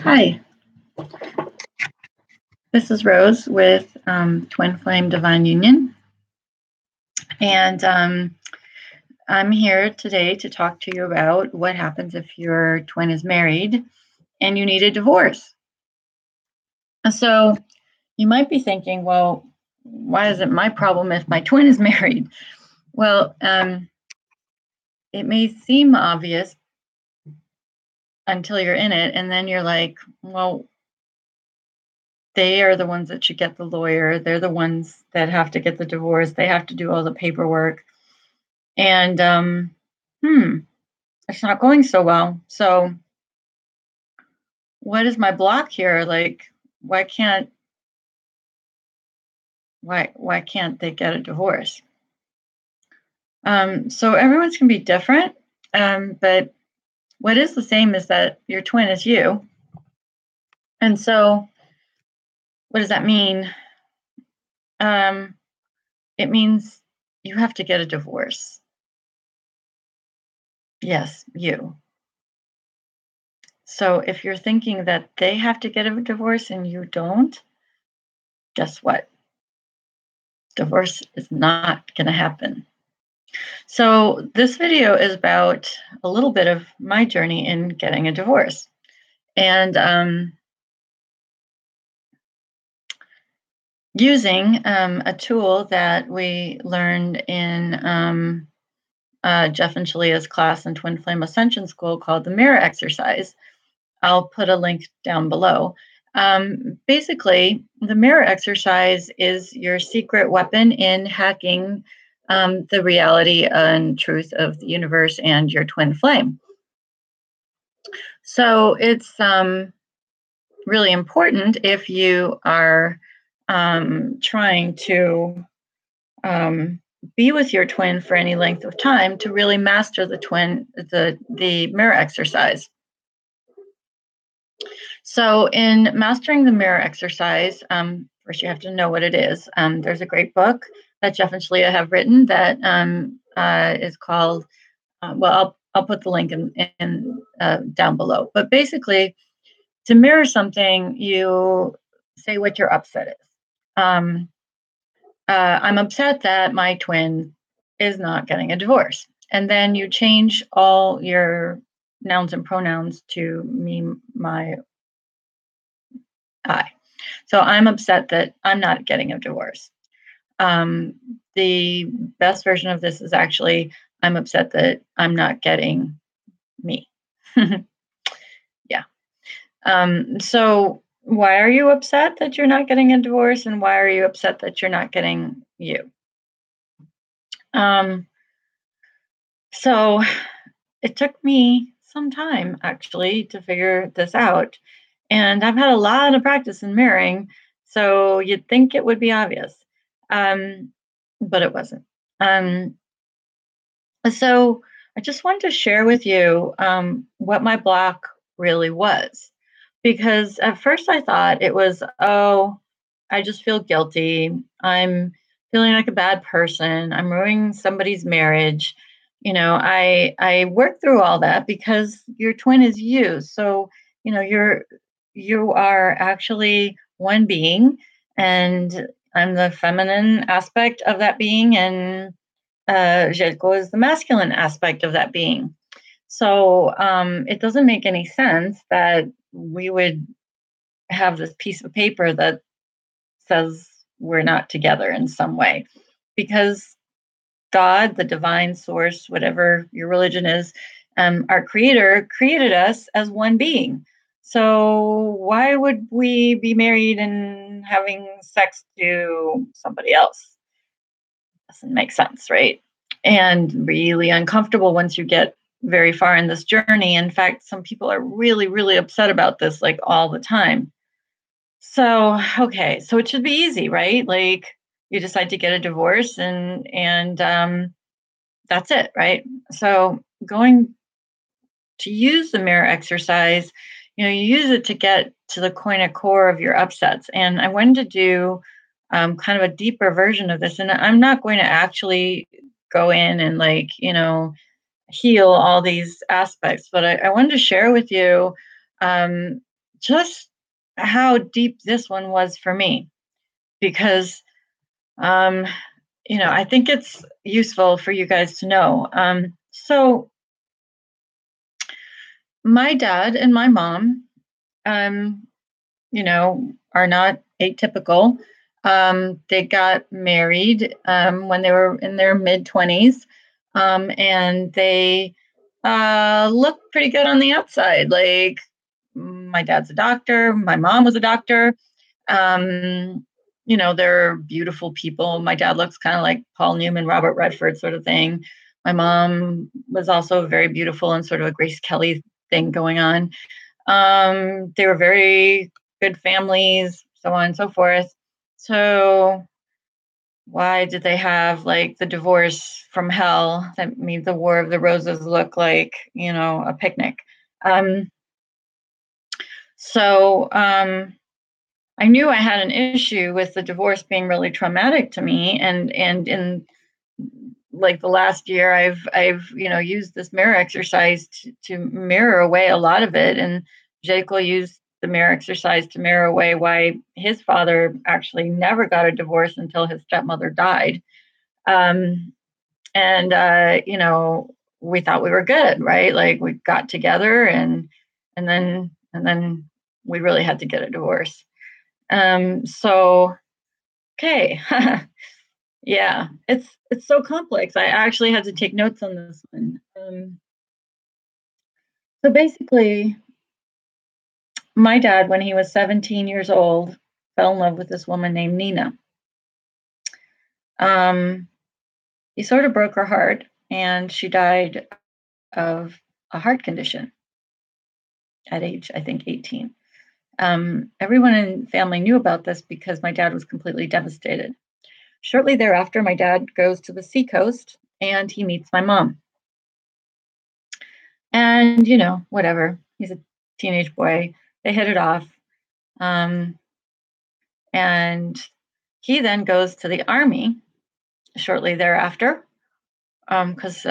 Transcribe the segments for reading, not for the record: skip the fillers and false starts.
Hi, this is Rose with Twin Flame Divine Union, and I'm here today to talk to you about what happens if your twin is married and you need a divorce. So you might be thinking, well, why is it my problem if my twin is married? Well, it may seem obvious until you're in it, and then you're like, well, they are the ones that should get the lawyer. They're the ones that have to get the divorce. They have to do all the paperwork. And it's not going so well. So what is my block here? Like, why can't they get a divorce? So everyone's gonna be different. But what is the same is that your twin is you. And so what does that mean? It means you have to get a divorce. Yes, you. So if you're thinking that they have to get a divorce and you don't, guess what? Divorce is not going to happen. So this video is about a little bit of my journey in getting a divorce. And using a tool that we learned in Jeff and Shalia's class in Twin Flame Ascension School called the mirror exercise. I'll put a link down below. Basically, the mirror exercise is your secret weapon in hacking the reality and truth of the universe and your twin flame. So it's really important if you are trying to be with your twin for any length of time to really master the mirror exercise. So in mastering the mirror exercise, first you have to know what it is. There's a great book that Jeff and Shalia have written that is called, I'll put the link in down below. But basically, to mirror something, you say what your upset is. I'm upset that my twin is not getting a divorce. And then you change all your nouns and pronouns to me, my, I. So I'm upset that I'm not getting a divorce. The best version of this is actually, I'm upset that I'm not getting me. Yeah. So why are you upset that you're not getting a divorce, and why are you upset that you're not getting you? So it took me some time actually to figure this out. And I've had a lot of practice in mirroring, so you'd think it would be obvious. But it wasn't. So I just wanted to share with you what my block really was. Because at first I thought it was, oh, I just feel guilty. I'm feeling like a bad person. I'm ruining somebody's marriage. I work through all that because your twin is you. So, you are actually one being, and I'm the feminine aspect of that being, and Jelko is the masculine aspect of that being. So it doesn't make any sense that we would have this piece of paper that says we're not together in some way, because God, the divine source, whatever your religion is, our creator created us as one being. So why would we be married and having sex to somebody else? Doesn't make sense, right? And really uncomfortable once you get very far in this journey. In fact, some people are really, really upset about this, like all the time. So, okay, so it should be easy, right? Like you decide to get a divorce and that's it, right? So going to use the mirror exercise, you use it to get to the core of your upsets. And I wanted to do kind of a deeper version of this. And I'm not going to actually go in and heal all these aspects, but I wanted to share with you just how deep this one was for me, because um, I think it's useful for you guys to know. So my dad and my mom, um, are not atypical. They got married when they were in their mid 20s, and they looked pretty good on the outside. Like, my dad's a doctor, my mom was a doctor. Um, they're beautiful people. My dad looks kind of like Paul Newman, Robert Redford sort of thing. My mom was also very beautiful and sort of a Grace Kelly thing going on. They were very good families, so on and so forth. So why did they have like the divorce from hell that made the War of the Roses look like, a picnic? Um, so I knew I had an issue with the divorce being really traumatic to me, and in like the last year, I've used this mirror exercise to mirror away a lot of it, and Jake will use the mirror exercise to mirror away why his father actually never got a divorce until his stepmother died. And we thought we were good, right? Like, we got together, and then we really had to get a divorce. So okay. Yeah, it's so complex. I actually had to take notes on this one. So basically, my dad, when he was 17 years old, fell in love with this woman named Nina. Um, he sort of broke her heart, and she died of a heart condition at age, I think, 18. Everyone in the family knew about this because my dad was completely devastated. Shortly thereafter, my dad goes to the seacoast and he meets my mom. And, whatever. He's a teenage boy. They hit it off. Um, and he then goes to the army shortly thereafter, because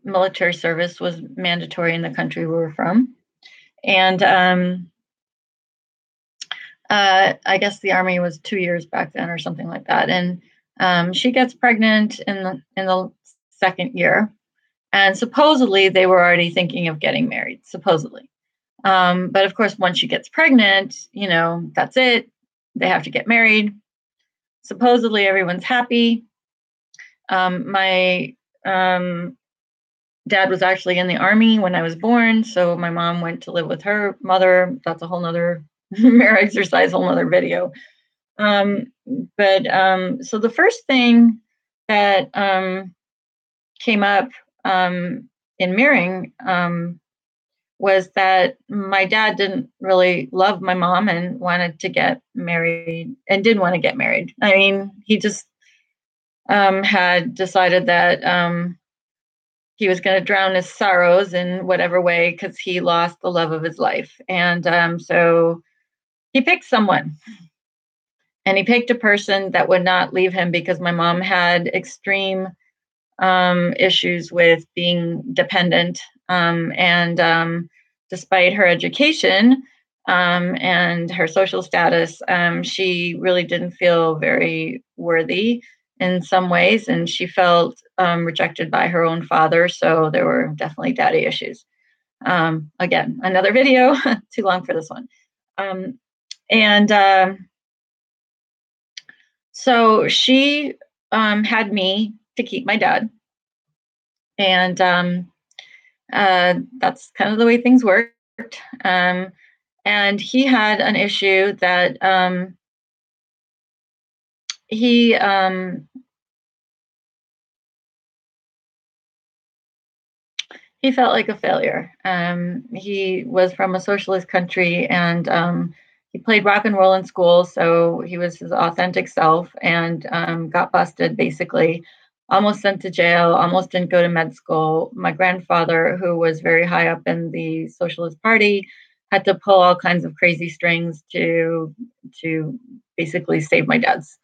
military service was mandatory in the country we were from. And I guess the army was 2 years back then or something like that. And she gets pregnant in the second year. And supposedly they were already thinking of getting married, supposedly. But of course, once she gets pregnant, that's it. They have to get married. Supposedly, everyone's happy. My dad was actually in the army when I was born, so my mom went to live with her mother. That's a whole nother mirror exercise, whole nother video. But so the first thing that came up in mirroring was that my dad didn't really love my mom and wanted to get married and did want to get married. I mean, he just had decided that he was going to drown his sorrows in whatever way because he lost the love of his life. And so he picked someone. And he picked a person that would not leave him because my mom had extreme issues with being dependent. And despite her education and her social status, she really didn't feel very worthy in some ways. And she felt rejected by her own father. So there were definitely daddy issues. Again, another video, too long for this one. And so she had me to keep my dad. And that's kind of the way things worked. Um, and he had an issue that he he felt like a failure. He was from a socialist country, and he played rock and roll in school, so he was his authentic self, and got busted basically. Almost sent to jail, almost didn't go to med school. My grandfather, who was very high up in the Socialist Party, had to pull all kinds of crazy strings to basically save my dad's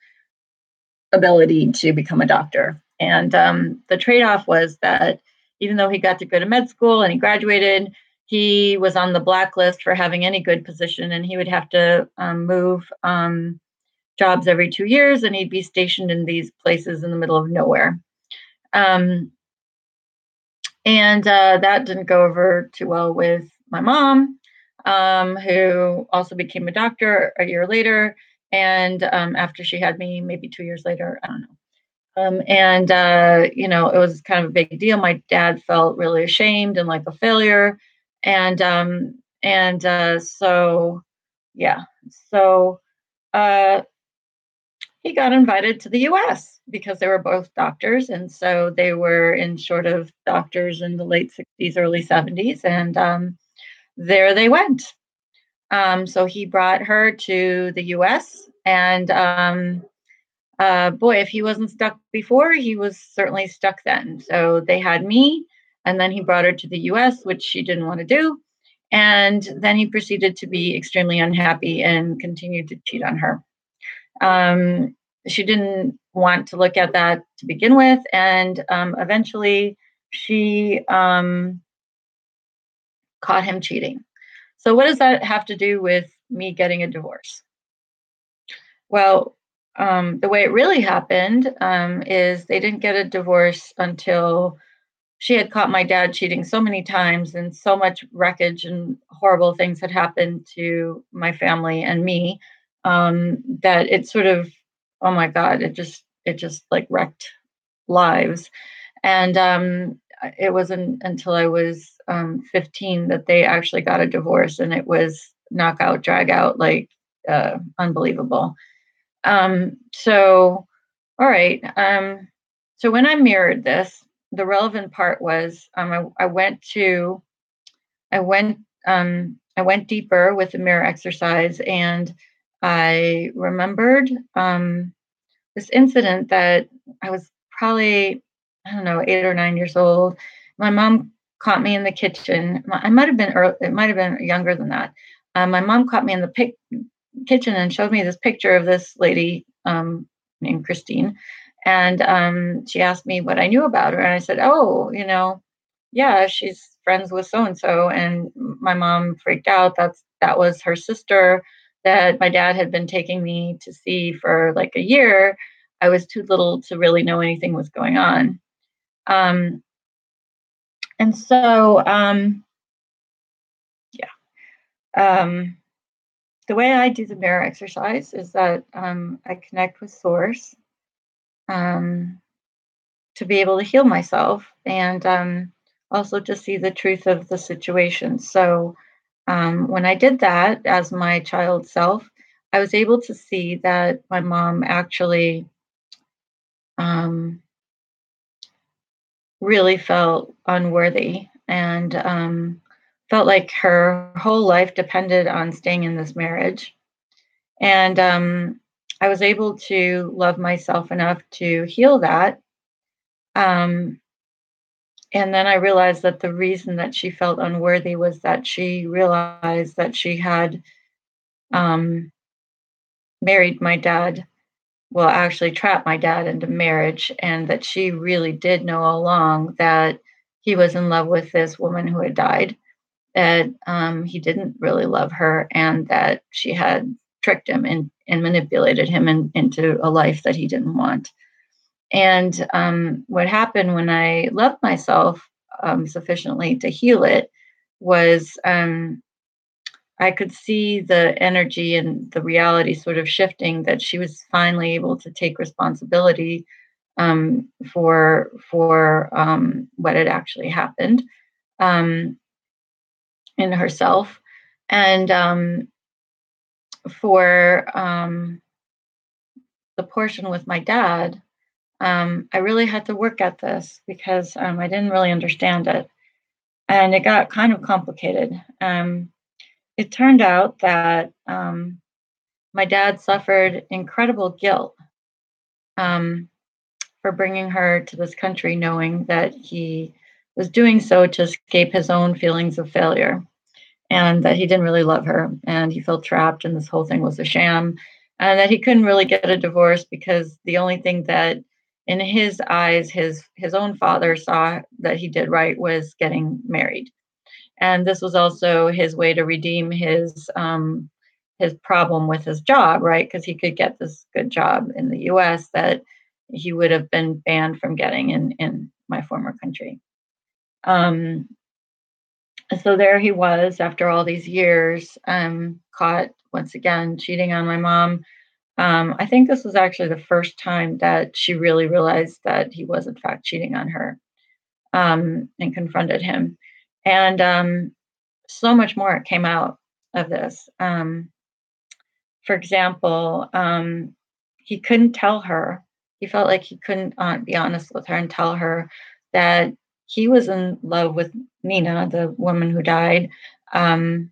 ability to become a doctor. And the trade off was that even though he got to go to med school and he graduated, he was on the blacklist for having any good position, and he would have to move jobs every 2 years, and he'd be stationed in these places in the middle of nowhere. Um, and that didn't go over too well with my mom, who also became a doctor a year later. And after she had me, maybe 2 years later, I don't know. And it was kind of a big deal. My dad felt really ashamed and like a failure, and yeah, so uh, he got invited to the U.S. because they were both doctors, and so they were in sort of doctors in the late '60s, early '70s, and there they went. So he brought her to the U.S. and boy, if he wasn't stuck before, he was certainly stuck then. So they had me, and then he brought her to the US, which she didn't want to do. And then he proceeded to be extremely unhappy and continued to cheat on her. Um, she didn't want to look at that to begin with. And eventually she caught him cheating. So, what does that have to do with me getting a divorce? Well, the way it really happened is they didn't get a divorce until she had caught my dad cheating so many times, and so much wreckage and horrible things had happened to my family and me, that it sort of, oh my God, it just like wrecked lives. And it wasn't until I was 15 that they actually got a divorce, and it was knockout, drag out, like unbelievable. So, all right. So when I mirrored this, the relevant part was I went I went deeper with the mirror exercise, and I remembered this incident that I was probably, I don't know, 8 or 9 years old. My mom caught me in the kitchen. I might have been early, it might have been younger than that. My mom caught me in the kitchen and showed me this picture of this lady named Christine. And she asked me what I knew about her. And I said, oh, yeah, she's friends with so and so. And my mom freaked out. That was her sister that my dad had been taking me to see for like a year. I was too little to really know anything was going on. Um, and so, yeah. Um, the way I do the mirror exercise is that I connect with source, um, to be able to heal myself, and also to see the truth of the situation. So when I did that as my child self, I was able to see that my mom actually um, really felt unworthy, and felt like her whole life depended on staying in this marriage. And I was able to love myself enough to heal that. Um, and then I realized that the reason that she felt unworthy was that she realized that she had um, married my dad, well, actually trapped my dad into marriage, and that she really did know all along that he was in love with this woman who had died, that he didn't really love her, and that she had tricked him and manipulated him into a life that he didn't want. And what happened when I loved myself sufficiently to heal it was I could see the energy and the reality sort of shifting, that she was finally able to take responsibility for what had actually happened um, in herself, and for the portion with my dad. I really had to work at this because I didn't really understand it, and it got kind of complicated. It turned out that my dad suffered incredible guilt um, for bringing her to this country, knowing that he was doing so to escape his own feelings of failure, and that he didn't really love her, and he felt trapped, and this whole thing was a sham, and that he couldn't really get a divorce because the only thing that in his eyes his own father saw that he did right was getting married. And this was also his way to redeem his problem with his job, right? Because he could get this good job in the U.S. that he would have been banned from getting in my former country. Um, so there he was after all these years, caught once again cheating on my mom. I think this was actually the first time that she really realized that he was in fact cheating on her, and confronted him. And so much more came out of this. For example, he couldn't tell her. He felt like he couldn't be honest with her and tell her that he was in love with Nina, the woman who died, um,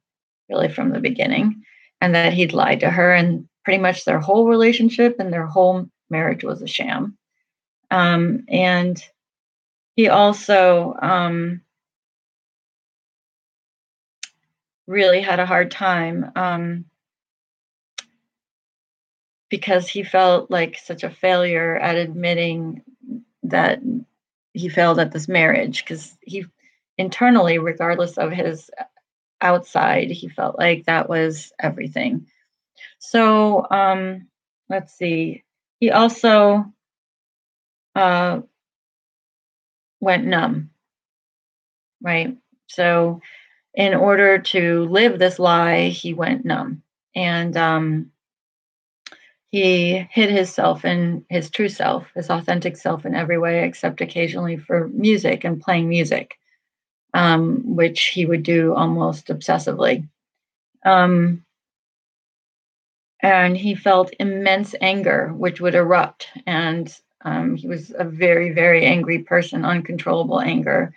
really from the beginning, and that he'd lied to her, and pretty much their whole relationship and their whole marriage was a sham. And he also really had a hard time. Because he felt like such a failure at admitting that he failed at this marriage, because he internally, regardless of his outside, he felt like that was everything. So let's see. He also uh, went numb, right? So in order to live this lie, he went numb. And he hid himself in his true self, his authentic self in every way, except occasionally for music and playing music, which he would do almost obsessively. Um, and he felt immense anger, which would erupt. And he was a very, very angry person, uncontrollable anger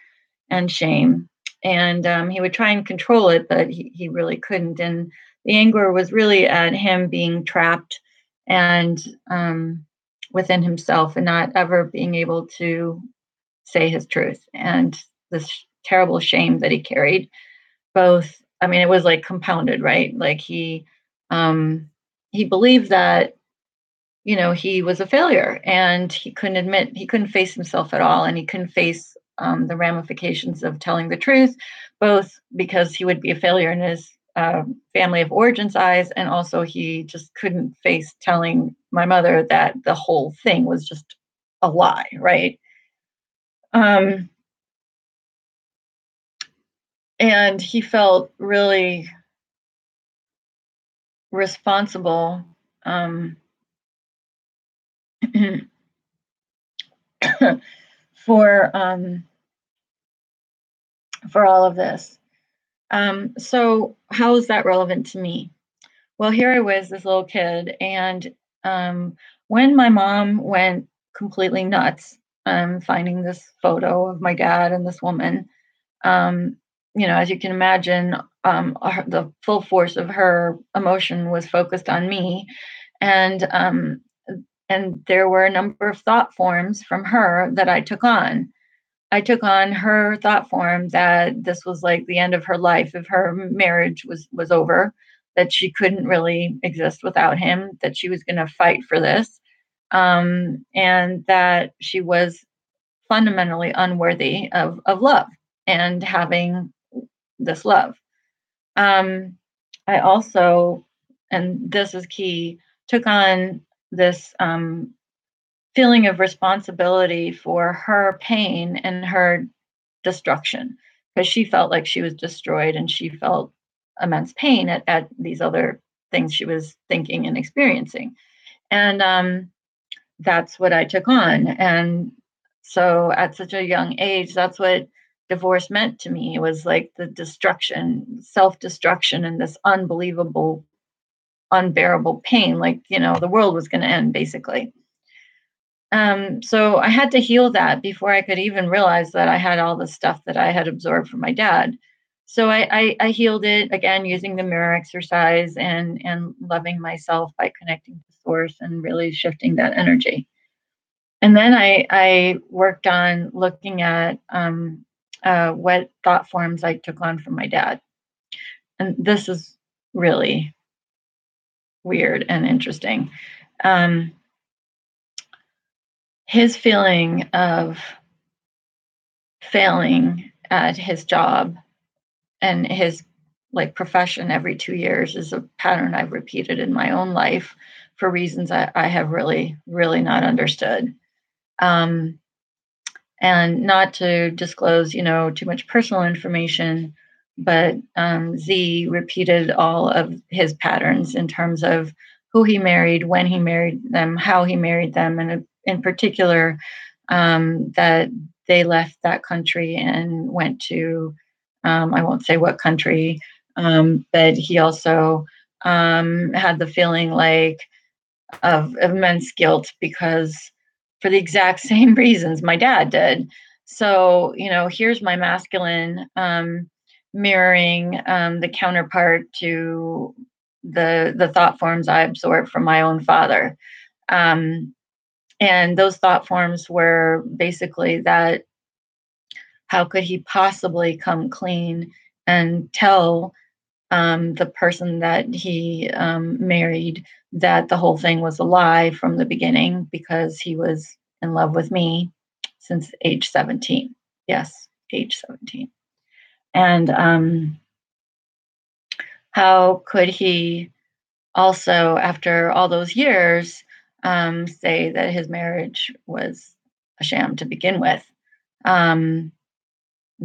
and shame. And he would try and control it, but he really couldn't. And the anger was really at him being trapped and within himself and not ever being able to say his truth. And this terrible shame that he carried, both, I mean, it was like compounded, right? Like he believed that, he was a failure, and he couldn't face himself at all, and he couldn't face the ramifications of telling the truth, both because he would be a failure in his family of origin's eyes, and also he just couldn't face telling my mother that the whole thing was just a lie, right? Um, and he felt really responsible, um, for for all of this. So how is that relevant to me? Well, here I was, this little kid, and when my mom went completely nuts, finding this photo of my dad and this woman, um, as you can imagine, the full force of her emotion was focused on me, and there were a number of thought forms from her that I took on. I took on her thought form that this was like the end of her life, if her marriage was over, that she couldn't really exist without him, that she was going to fight for this, and that she was fundamentally unworthy of love and having this love. Um, I also, and this is key, took on this feeling of responsibility for her pain and her destruction, because she felt like she was destroyed, and she felt immense pain at these other things she was thinking and experiencing. And that's what I took on. And so at such a young age, that's what divorce meant to me. It was like the destruction, self destruction, and this unbelievable, unbearable pain. Like, the world was going to end basically. So I had to heal that before I could even realize that I had all the stuff that I had absorbed from my dad. So I healed it again using the mirror exercise and loving myself by connecting to source and really shifting that energy. And then I worked on looking at what thought forms I took on from my dad. And this is really weird and interesting. Um, his feeling of failing at his job and his like profession every 2 years is a pattern I've repeated in my own life for reasons I have really, really not understood. Um, and not to disclose, too much personal information, but Z repeated all of his patterns in terms of who he married, when he married them, how he married them, and in particular, that they left that country and went to, I won't say what country, but he also had the feeling like of immense guilt because for the exact same reasons my dad did. So, here's my masculine mirroring the counterpart to the thought forms I absorbed from my own father. Um, and those thought forms were basically that how could he possibly come clean and tell the person that he married that the whole thing was a lie from the beginning because he was in love with me since age 17. Yes, age 17. And how could he also, after all those years, say that his marriage was a sham to begin with? Um,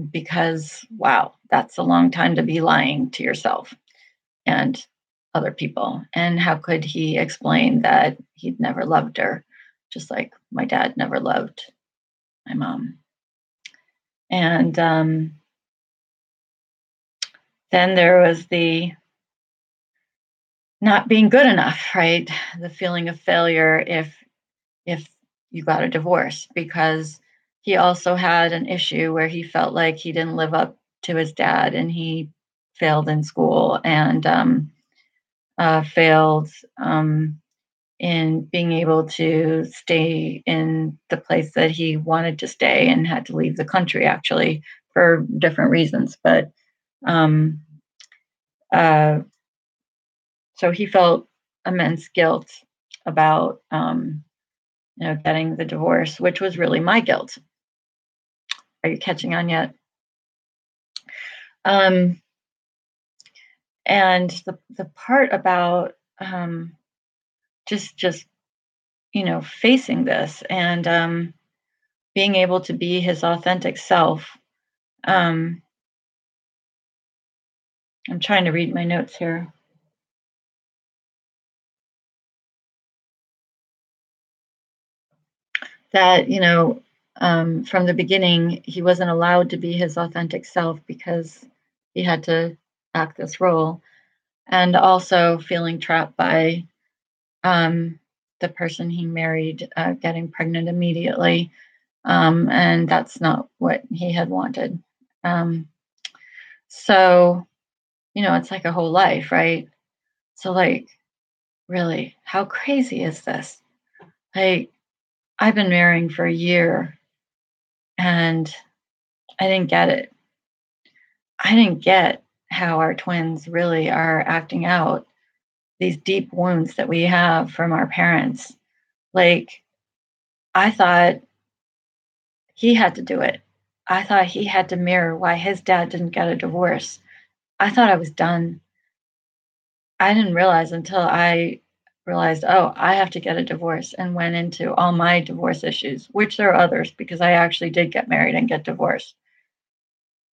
because, wow, that's a long time to be lying to yourself and other people. And how could he explain that he'd never loved her, just like my dad never loved my mom? And then there was the not being good enough, right? The feeling of failure if you got a divorce, because he also had an issue where he felt like he didn't live up to his dad, and he failed in school and failed in being able to stay in the place that he wanted to stay and had to leave the country actually for different reasons. But um, uh, so he felt immense guilt about getting the divorce, which was really my guilt. Are you catching on yet? Um, and the part about just facing this and being able to be his authentic self. um, I'm trying to read my notes here. That, from the beginning, he wasn't allowed to be his authentic self because he had to act this role. And also feeling trapped by the person he married, getting pregnant immediately. And that's not what he had wanted. Um, so, it's like a whole life, right? So, like, really, how crazy is this? Like, I've been marrying for a year and I didn't get it. I didn't get how our twins really are acting out these deep wounds that we have from our parents. Like, I thought he had to do it. I thought he had to mirror why his dad didn't get a divorce. I thought I was done. I didn't realize until I realized, oh, I have to get a divorce, and went into all my divorce issues, which there are others because I actually did get married and get divorced.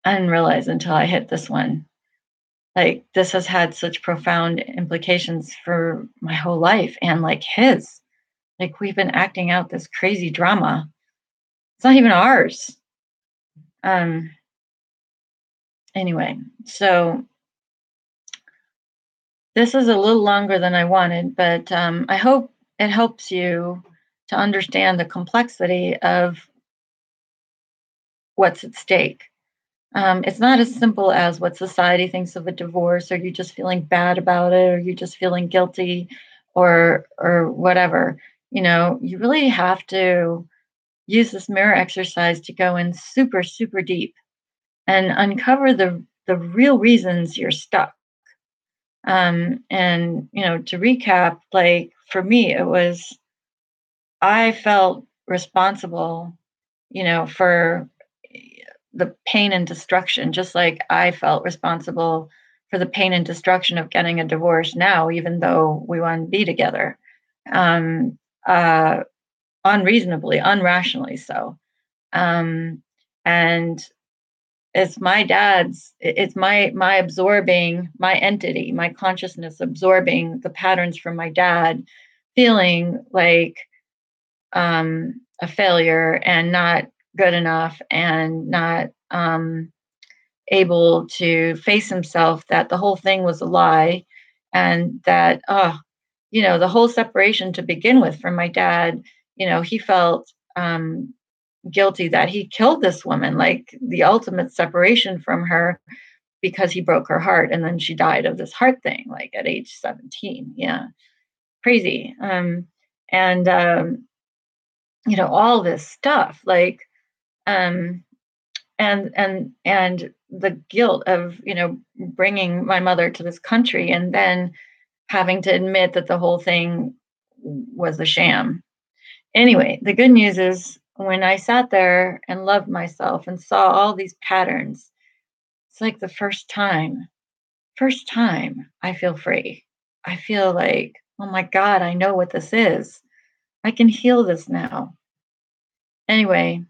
I didn't realize until I hit this one. Like, this has had such profound implications for my whole life and like his. Like, we've been acting out this crazy drama. It's not even ours. Um anyway, so this is a little longer than I wanted, but I hope it helps you to understand the complexity of what's at stake. It's not as simple as what society thinks of a divorce, or you just feeling bad about it, or you just feeling guilty, or whatever. You really have to use this mirror exercise to go in super, super deep and uncover the real reasons you're stuck. And to recap, like for me, it was I felt responsible, for the pain and destruction, just like I felt responsible for the pain and destruction of getting a divorce now, even though we want to be together. Um, uh, Unreasonably, unrationally so. And it's my dad's, it's my absorbing, my entity, my consciousness absorbing the patterns from my dad, feeling like a failure and not good enough and not able to face himself that the whole thing was a lie, and that the whole separation to begin with from my dad, he felt guilty that he killed this woman, like the ultimate separation from her, because he broke her heart and then she died of this heart thing, like at age 17. Yeah, crazy. And all this stuff, like um and the guilt of bringing my mother to this country and then having to admit that the whole thing was a sham. Anyway, the good news is when I sat there and loved myself and saw all these patterns, it's like the first time I feel free. I feel like, oh my God, I know what this is. I can heal this now. Anyway,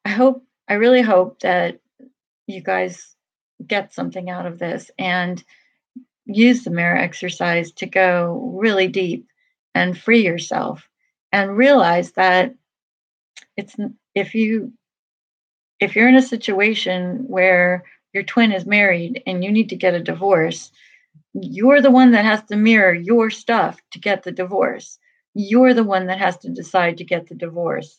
I really hope that you guys get something out of this and use the mirror exercise to go really deep and free yourself and realize that it's if you're in a situation where your twin is married and you need to get a divorce, you're the one that has to mirror your stuff to get the divorce. You're the one that has to decide to get the divorce.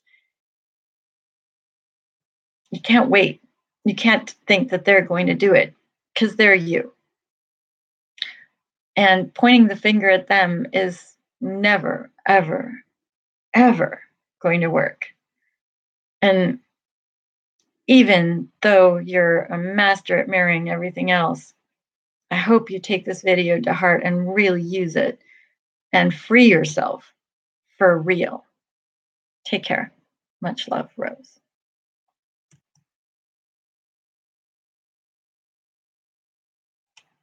You can't wait. You can't think that they're going to do it because they're you. And pointing the finger at them is never, ever, ever going to work. And even though you're a master at mirroring everything else, I hope you take this video to heart and really use it and free yourself for real. Take care. Much love, Rose.